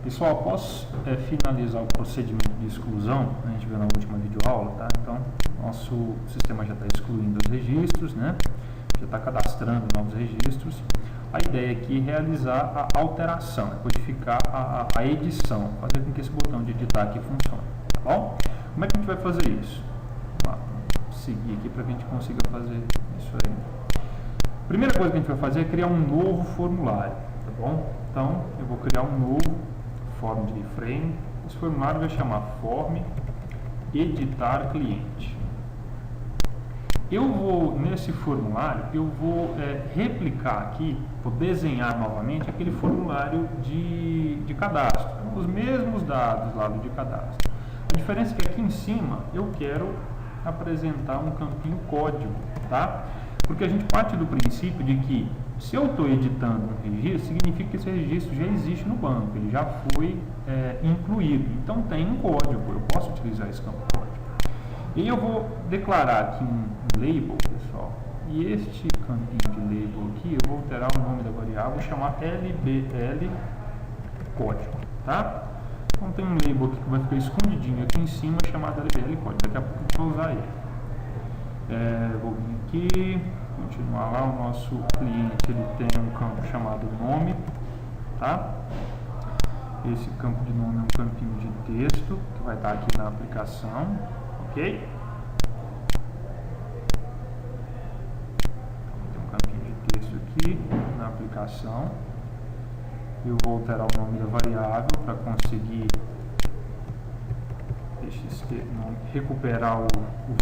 Pessoal, após finalizar o procedimento de exclusão, a gente viu na última videoaula, tá? Então, nosso sistema já está excluindo os registros, né? Já está cadastrando novos registros. A ideia aqui é realizar a alteração, codificar a edição, fazer com que esse botão de editar aqui funcione, tá bom? Como é que a gente vai fazer isso? Vamos seguir aqui para que a gente consiga fazer isso aí. A primeira coisa que a gente vai fazer é criar um novo formulário, tá bom? Então, eu vou criar um novo form de frame. Esse formulário vai chamar form editar cliente. Nesse formulário, eu vou replicar aqui, vou desenhar novamente aquele formulário de cadastro, os mesmos dados lá do de cadastro. A diferença é que aqui em cima eu quero apresentar um campinho código, tá? Porque a gente parte do princípio de que se eu estou editando um registro, significa que esse registro já existe no banco, ele já foi incluído, então tem um código, eu posso utilizar esse campo código. E eu vou declarar aqui um label, pessoal, e este campinho de label aqui, eu vou alterar o nome da variável, vou chamar LBL código, tá? Então tem um label aqui que vai ficar escondidinho aqui em cima, chamado LBL código, daqui a pouco eu vou usar ele. Vou vir aqui, continuar lá, o nosso cliente ele tem um campo chamado nome, tá? Esse campo de nome é um campinho de texto, que vai estar aqui na aplicação, ok? Tem um campinho de texto aqui na aplicação. Eu vou alterar o nome da variável para conseguir recuperar o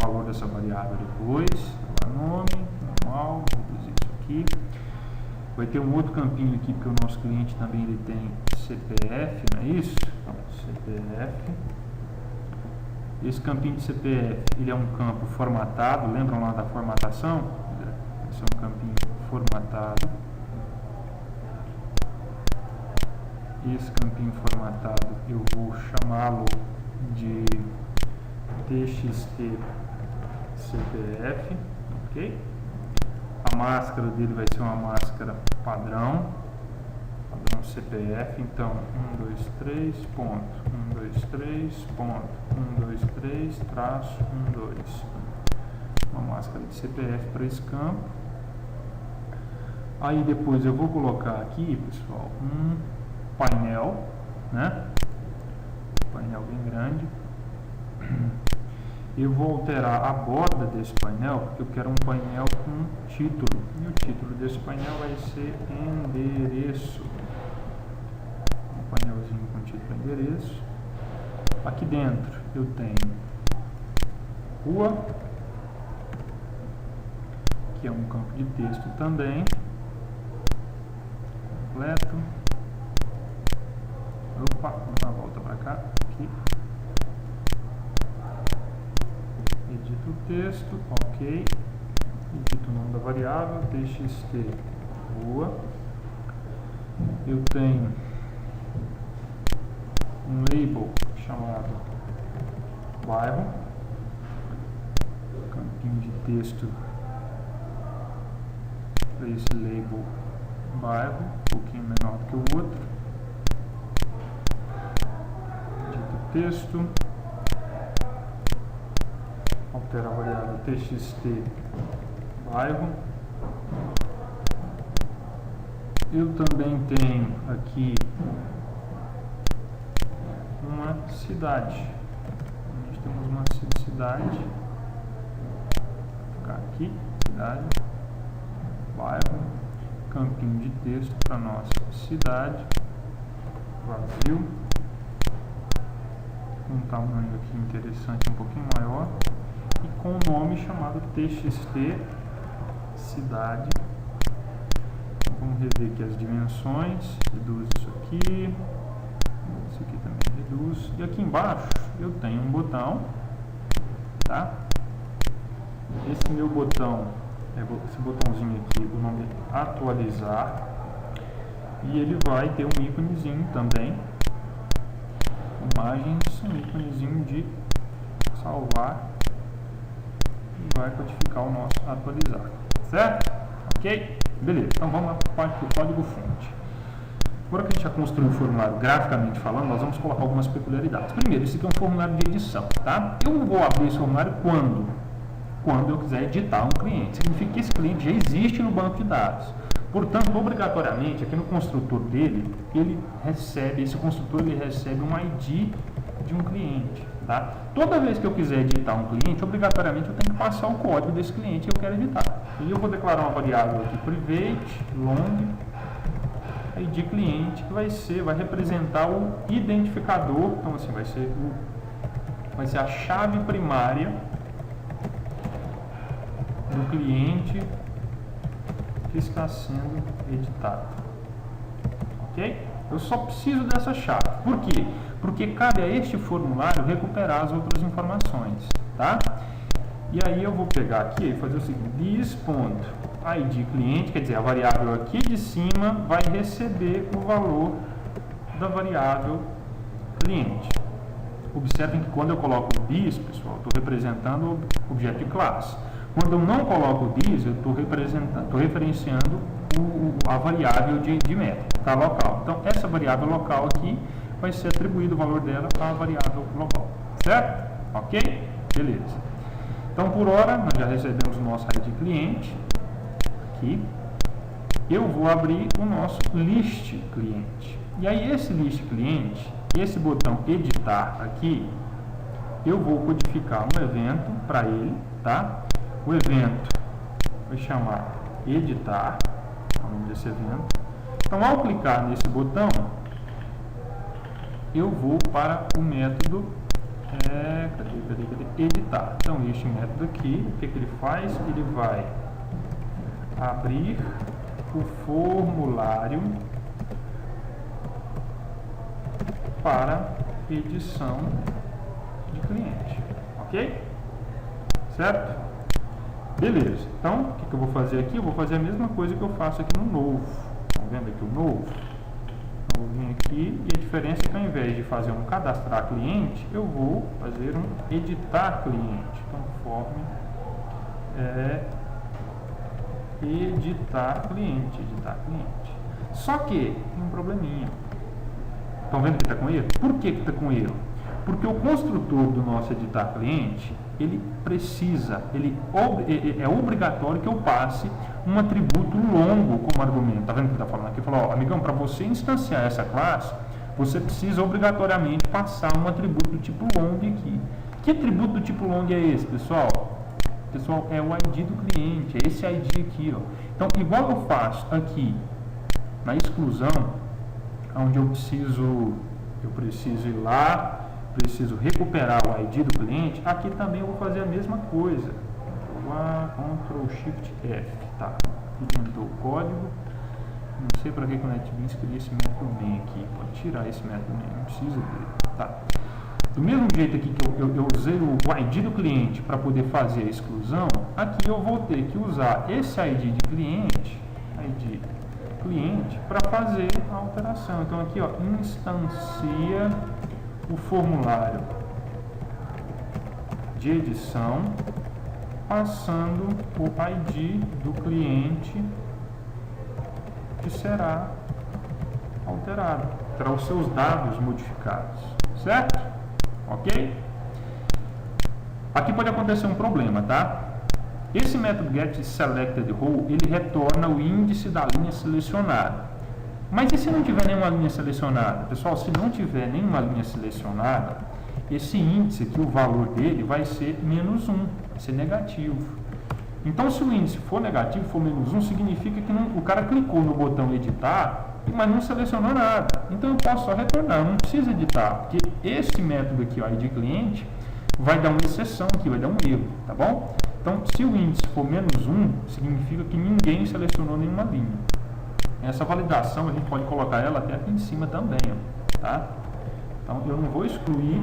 valor dessa variável depois. Nome, normal, vou reduzir isso aqui. Vai ter um outro campinho aqui, porque o nosso cliente também ele tem CPF, não é isso? Então, CPF. Esse campinho de CPF, ele é um campo formatado, lembram lá da formatação? Esse é um campinho formatado. Esse campinho formatado eu vou chamá-lo de txt CPF, ok? A máscara dele vai ser uma máscara padrão CPF, então 123 ponto 123 ponto 123 traço 12, uma máscara de CPF para esse campo. Aí depois eu vou colocar aqui, pessoal, um painel, né? Painel bem grande. Eu vou alterar a borda desse painel, porque eu quero um painel com título. E o título desse painel vai ser endereço. Um painelzinho com título endereço. Aqui dentro eu tenho rua, que é um campo de texto também. Completo. Opa, vou dar uma volta para cá. Aqui. Edito o texto, ok. Edito o nome da variável, txt rua. Eu tenho um label chamado bairro, campinho de texto para esse label bairro, um pouquinho menor do que o outro. Edito o texto. Alterar a variável txt bairro. Eu também tenho aqui uma cidade. Nós temos uma cidade. Vou ficar aqui, cidade, bairro, campinho de texto para nossa cidade, vazio. Um tamanho aqui interessante, um pouquinho maior. E com o nome chamado txt cidade. Então, vamos rever aqui as dimensões, reduz isso aqui também reduz, e aqui embaixo eu tenho um botão, tá? Esse meu botão, esse botãozinho aqui, o nome é atualizar, e ele vai ter um íconezinho também, imagens, um íconezinho de salvar, e vai codificar o nosso atualizar, certo? Ok? Beleza, então vamos lá para a parte do código fonte. Agora que a gente já construiu o formulário graficamente falando, nós vamos colocar algumas peculiaridades. Primeiro, esse aqui é um formulário de edição, tá? Eu vou abrir esse formulário quando eu quiser editar um cliente. Significa que esse cliente já existe no banco de dados. Portanto, obrigatoriamente, aqui no construtor dele, esse construtor recebe um ID de um cliente, tá? Toda vez que eu quiser editar um cliente, obrigatoriamente eu tenho que passar o código desse cliente que eu quero editar. E eu vou declarar uma variável aqui, private long ID cliente, que vai representar o identificador. Então assim, vai ser a chave primária do cliente que está sendo editado. Ok? Eu só preciso dessa chave. Por quê? Porque cabe a este formulário recuperar as outras informações, tá? E aí eu vou pegar aqui e fazer o seguinte: this.id cliente, quer dizer, a variável aqui de cima vai receber o valor da variável cliente. Observem que quando eu coloco o this, pessoal, estou representando o objeto de classe. Quando eu não coloco o this, eu estou referenciando a variável de método, tá? Local. Então, essa variável local aqui vai ser atribuído o valor dela à variável local, certo? Ok? Beleza. Então, por hora, nós já recebemos o nosso ID cliente aqui. Eu vou abrir o nosso list cliente. E aí, esse list cliente, esse botão editar aqui, eu vou codificar um evento para ele, tá? O evento vai chamar editar, o nome desse evento. Então, ao clicar nesse botão, eu vou para o método editar. Então, este método aqui, o que ele faz? Ele vai abrir o formulário para edição de cliente, ok? Certo? Beleza. Então, o que eu vou fazer aqui? Eu vou fazer a mesma coisa que eu faço aqui no novo. Estão vendo aqui o novo? Então, eu vim aqui e a diferença é que ao invés de fazer um cadastrar cliente, eu vou fazer um editar cliente. Conforme editar cliente. Só que tem um probleminha. Estão vendo que está com erro? Por que está com erro? Porque o construtor do nosso editar cliente, é obrigatório que eu passe um atributo longo como argumento. Está vendo o que está falando aqui? Falou, amigão, para você instanciar essa classe, você precisa obrigatoriamente passar um atributo do tipo long aqui. Que atributo do tipo long é esse, pessoal? Pessoal, é o ID do cliente, é esse ID aqui, ó. Então, igual eu faço aqui na exclusão, onde eu preciso ir lá, preciso recuperar o ID do cliente, aqui também eu vou fazer a mesma coisa. Ctrl Shift F, tá? Inventou o código. Não sei para que o NetBeans cria esse método main aqui. Pode tirar esse método main, não precisa dele, tá? Do mesmo jeito aqui que eu usei o ID do cliente para poder fazer a exclusão, aqui eu vou ter que usar esse ID de cliente, para fazer a alteração. Então aqui, ó, instancia o formulário de edição passando o ID do cliente que será alterado, terá os seus dados modificados, certo? Ok? Aqui pode acontecer um problema, tá? Esse método getSelectedRow, ele retorna o índice da linha selecionada. Mas e se não tiver nenhuma linha selecionada? Pessoal, se não tiver nenhuma linha selecionada, esse índice aqui, o valor dele vai ser -1, vai ser negativo. Então, se o índice for negativo, for -1, significa que o cara clicou no botão editar, mas não selecionou nada. Então, eu posso só retornar, eu não preciso editar, porque esse método aqui, o ID cliente, vai dar uma exceção aqui, vai dar um erro, tá bom? Então, se o índice for -1, significa que ninguém selecionou nenhuma linha. Essa validação, a gente pode colocar ela até aqui em cima também, ó, tá? Então, eu não vou excluir,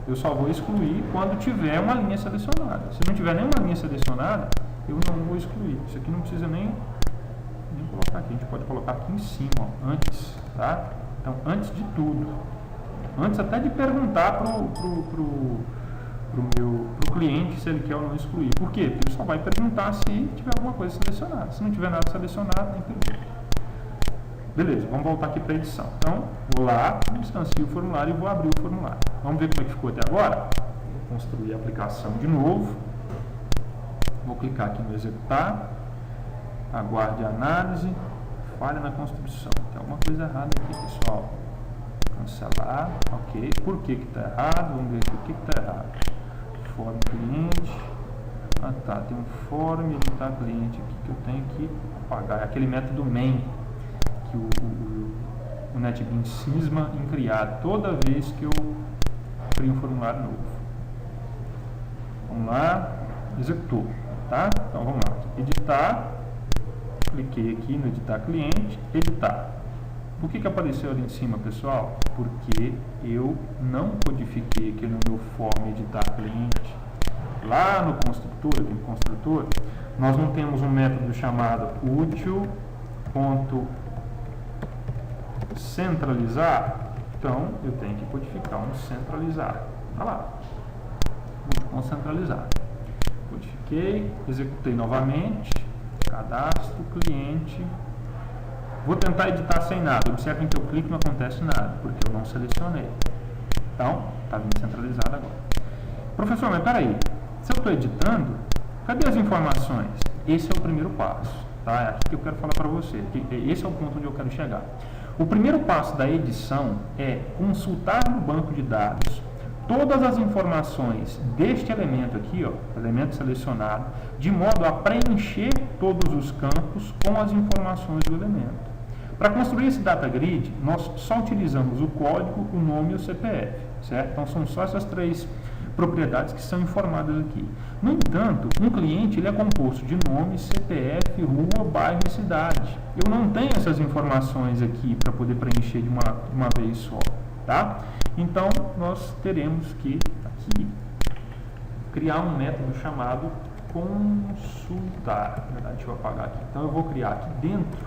eu só vou excluir quando tiver uma linha selecionada. Se não tiver nenhuma linha selecionada, eu não vou excluir. Isso aqui não precisa nem colocar aqui, a gente pode colocar aqui em cima, ó, antes, tá? Então, antes de tudo, antes até de perguntar pro cliente se ele quer ou não excluir. Por quê? Porque ele só vai perguntar se tiver alguma coisa selecionada. Se não tiver nada selecionado, nem pergunta. Beleza, vamos voltar aqui para a edição. Então, vou lá, instancio o formulário e vou abrir o formulário. Vamos ver como é que ficou até agora? Vou construir a aplicação de novo. Vou clicar aqui no executar. Aguarde a análise. Falha na construção. Tem alguma coisa errada aqui, pessoal. Cancelar. Ok. Por que está errado? Vamos ver aqui o que está errado. Form cliente. Ah tá, tem um form editar cliente aqui que eu tenho que apagar. É aquele método main que o NetBeans cisma em criar toda vez que eu crio um formulário novo. Vamos lá, executou, tá? Então vamos lá, editar, cliquei aqui no editar cliente, editar. Por que apareceu ali em cima, pessoal? Porque eu não codifiquei aqui no meu form editar cliente. Lá no construtor, aqui no construtor, nós não temos um método chamado útil.centralizar, então eu tenho que codificar um centralizar. Olha lá, útil.centralizar. Codifiquei, executei novamente, cadastro, cliente. Vou tentar editar sem nada. Observem que eu clico e não acontece nada, porque eu não selecionei. Então, está vindo centralizado agora. Professor, mas peraí. Se eu estou editando, cadê as informações? Esse é o primeiro passo, tá? É aqui que eu quero falar para você. Esse é o ponto onde eu quero chegar. O primeiro passo da edição é consultar no banco de dados todas as informações deste elemento aqui, ó, elemento selecionado, de modo a preencher todos os campos com as informações do elemento. Para construir esse data grid, nós só utilizamos o código, o nome e o CPF, certo? Então são só essas três propriedades que são informadas aqui. No entanto, um cliente ele é composto de nome, CPF, rua, bairro e cidade. Eu não tenho essas informações aqui para poder preencher de uma vez só, tá? Então, nós teremos que aqui criar um método chamado consultar. Na verdade, deixa eu apagar aqui. Então, eu vou criar aqui dentro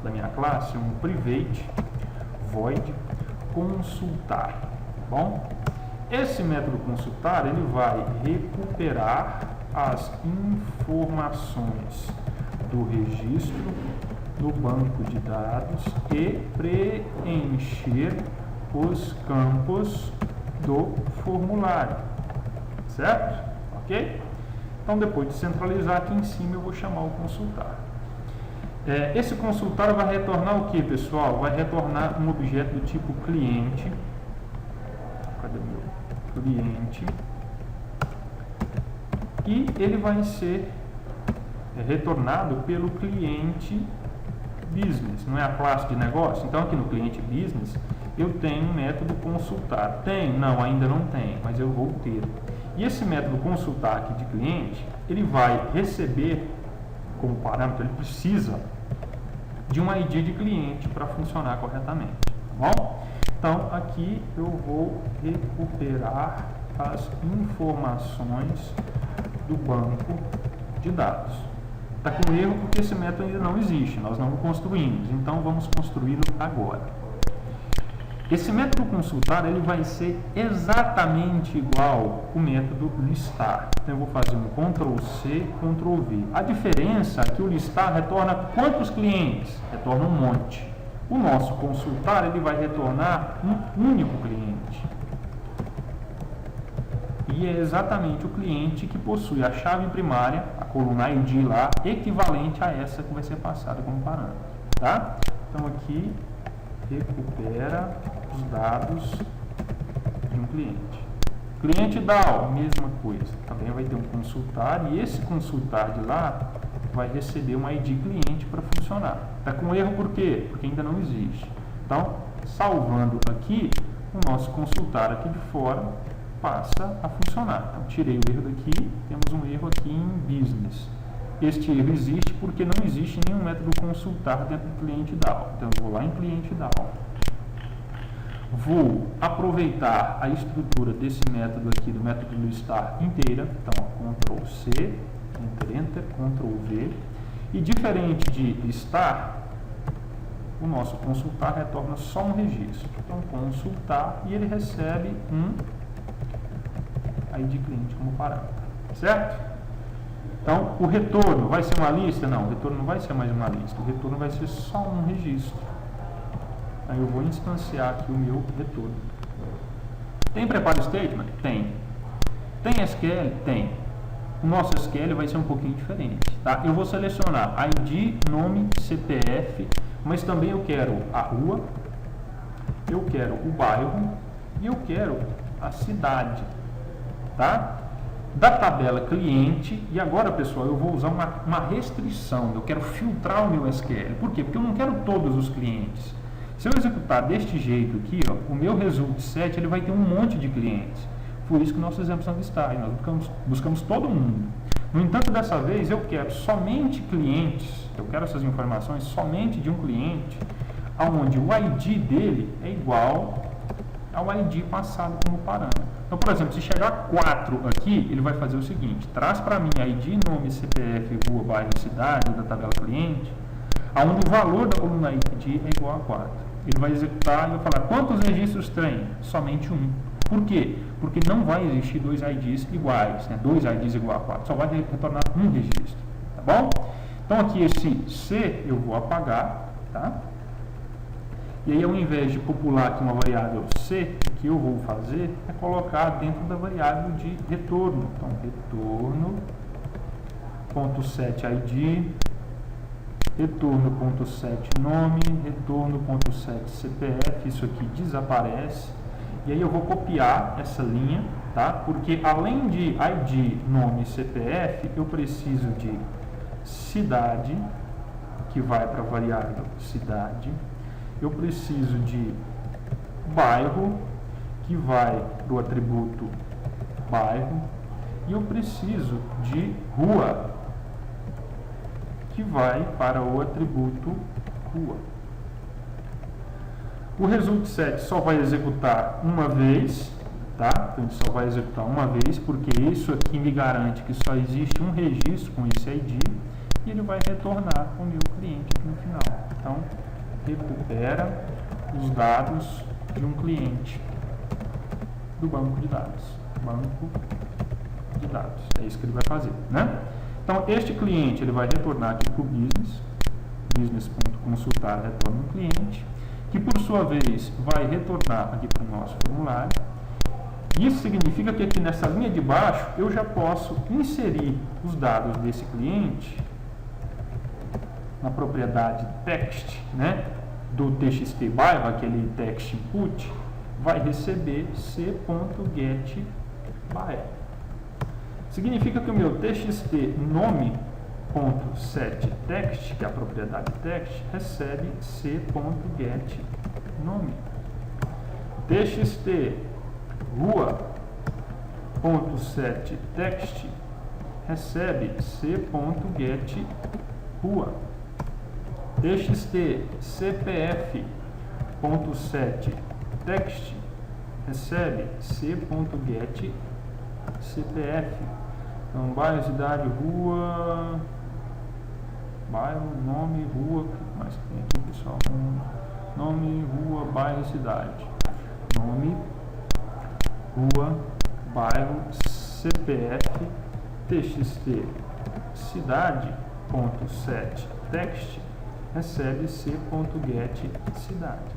da minha classe um private void consultar, tá bom? Esse método consultar, ele vai recuperar as informações do registro no banco de dados e preencher os campos do formulário, certo? Ok? Então, depois de centralizar aqui em cima, eu vou chamar o consultar. Esse consultar vai retornar o que, pessoal? Vai retornar um objeto do tipo cliente. Cadê o meu? Cliente, e ele vai ser retornado pelo cliente business, não é a classe de negócio. Então aqui no cliente business eu tenho um método consultar. Tem? Não, ainda não tem, mas eu vou ter. E esse método consultar aqui de cliente, ele vai receber como parâmetro, ele precisa de um ID de cliente para funcionar corretamente, tá bom? Então, aqui eu vou recuperar as informações do banco de dados. Está com erro porque esse método ainda não existe, nós não o construímos, então vamos construí-lo agora. Esse método consultar ele vai ser exatamente igual ao método listar. Então, eu vou fazer um Ctrl+C, Ctrl+V. A diferença é que o listar retorna quantos clientes? Retorna um monte. O nosso consultar, ele vai retornar um único cliente. E é exatamente o cliente que possui a chave primária, a coluna ID lá, equivalente a essa que vai ser passada como parâmetro. Tá? Então, aqui, recupera os dados de um cliente. Cliente DAO, mesma coisa. Também vai ter um consultar, e esse consultar de lá vai receber uma ID cliente para funcionar. Está com erro por quê? Porque ainda não existe. Então, salvando aqui, o nosso consultar aqui de fora passa a funcionar. Então, tirei o erro daqui, temos um erro aqui em business. Este erro existe porque não existe nenhum método consultar dentro do cliente DAO. Então, eu vou lá em cliente DAO. Vou aproveitar a estrutura desse método aqui, do método listar inteira. Então, Ctrl+C, Enter, Ctrl+V. E diferente de listar, o nosso consultar retorna só um registro. Então, consultar, e ele recebe um ID cliente como parâmetro. Certo? Então, o retorno vai ser uma lista? Não, o retorno não vai ser mais uma lista. O retorno vai ser só um registro. Aí eu vou instanciar aqui o meu retorno. Tem preparo statement? Tem. Tem SQL? Tem. O nosso SQL vai ser um pouquinho diferente, tá? Eu vou selecionar ID, nome, CPF, mas também eu quero a rua, eu quero o bairro e eu quero a cidade, tá? Da tabela cliente, e agora, pessoal, eu vou usar uma restrição, eu quero filtrar o meu SQL. Por quê? Porque eu não quero todos os clientes. Se eu executar deste jeito aqui, ó, o meu result set ele vai ter um monte de clientes. Por isso que o nosso exemplo são listagem, nós buscamos todo mundo. No entanto, dessa vez eu quero somente clientes, eu quero essas informações somente de um cliente, onde o ID dele é igual ao ID passado como parâmetro. Então, por exemplo, se chegar 4 aqui, ele vai fazer o seguinte: traz para mim ID, nome, CPF, rua, bairro e cidade da tabela cliente, onde o valor da coluna ID é igual a 4. Ele vai executar e vai falar: quantos registros tem? Somente um. Por quê? Porque não vai existir dois IDs iguais, né? 2 IDs igual a 4, só vai retornar um registro, tá bom? Então aqui esse C eu vou apagar, tá? E aí, ao invés de popular aqui uma variável C, o que eu vou fazer é colocar dentro da variável de retorno. Então, retorno.setID, retorno.set nome, retorno.set CPF, isso aqui desaparece. E aí eu vou copiar essa linha, tá? Porque além de ID, nome e CPF, eu preciso de cidade, que vai para a variável cidade. Eu preciso de bairro, que vai para o atributo bairro. E eu preciso de rua, que vai para o atributo rua. O result set só vai executar uma vez, tá? Então ele só vai executar uma vez, porque isso aqui me garante que só existe um registro com esse ID, e ele vai retornar o meu cliente aqui no final. Então, recupera os dados de um cliente do banco de dados. Banco de dados. É isso que ele vai fazer, né? Então, este cliente ele vai retornar aqui para o business.consultar retorna um cliente, que por sua vez vai retornar aqui para o nosso formulário. Isso significa que aqui nessa linha de baixo eu já posso inserir os dados desse cliente na propriedade text, né, do txt bairro, aquele text input, vai receber c.getBairro. Significa que o meu txt nome.setText, que é a propriedade text, recebe c.getNome. txt rua.setText recebe c.getRua. txt cpf.setText recebe c.getCPF. Então, bairro, cidade, rua, bairro, nome, rua, o que mais tem aqui, pessoal? Nome, rua, bairro, cidade. Nome, rua, bairro, CPF, txt cidade.setText recebe c.getCidade.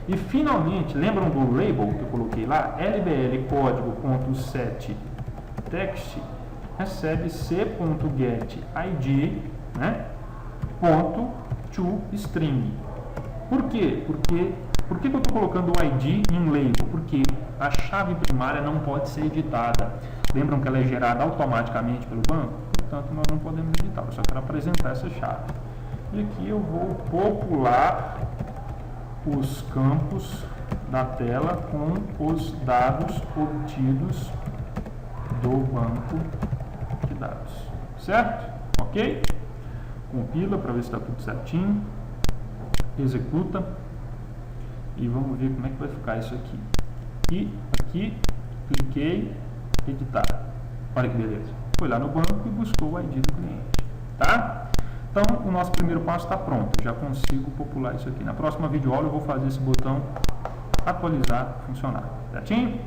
E finalmente, lembram do label que eu coloquei lá? LBL código.setText recebe c.getID, né, .toString. Por quê? Por que eu estou colocando o ID em um label? Porque a chave primária não pode ser editada. Lembram que ela é gerada automaticamente pelo banco? Portanto, nós não podemos editar. Eu só quero apresentar essa chave. E aqui eu vou popular os campos da tela com os dados obtidos do banco de dados. Certo? Ok? Compila para ver se está tudo certinho. Executa. E vamos ver como é que vai ficar isso aqui. E aqui, cliquei, editar. Olha que beleza. Foi lá no banco e buscou o ID do cliente. Tá? Então, o nosso primeiro passo está pronto. Já consigo popular isso aqui. Na próxima videoaula eu vou fazer esse botão atualizar funcionar. Certinho?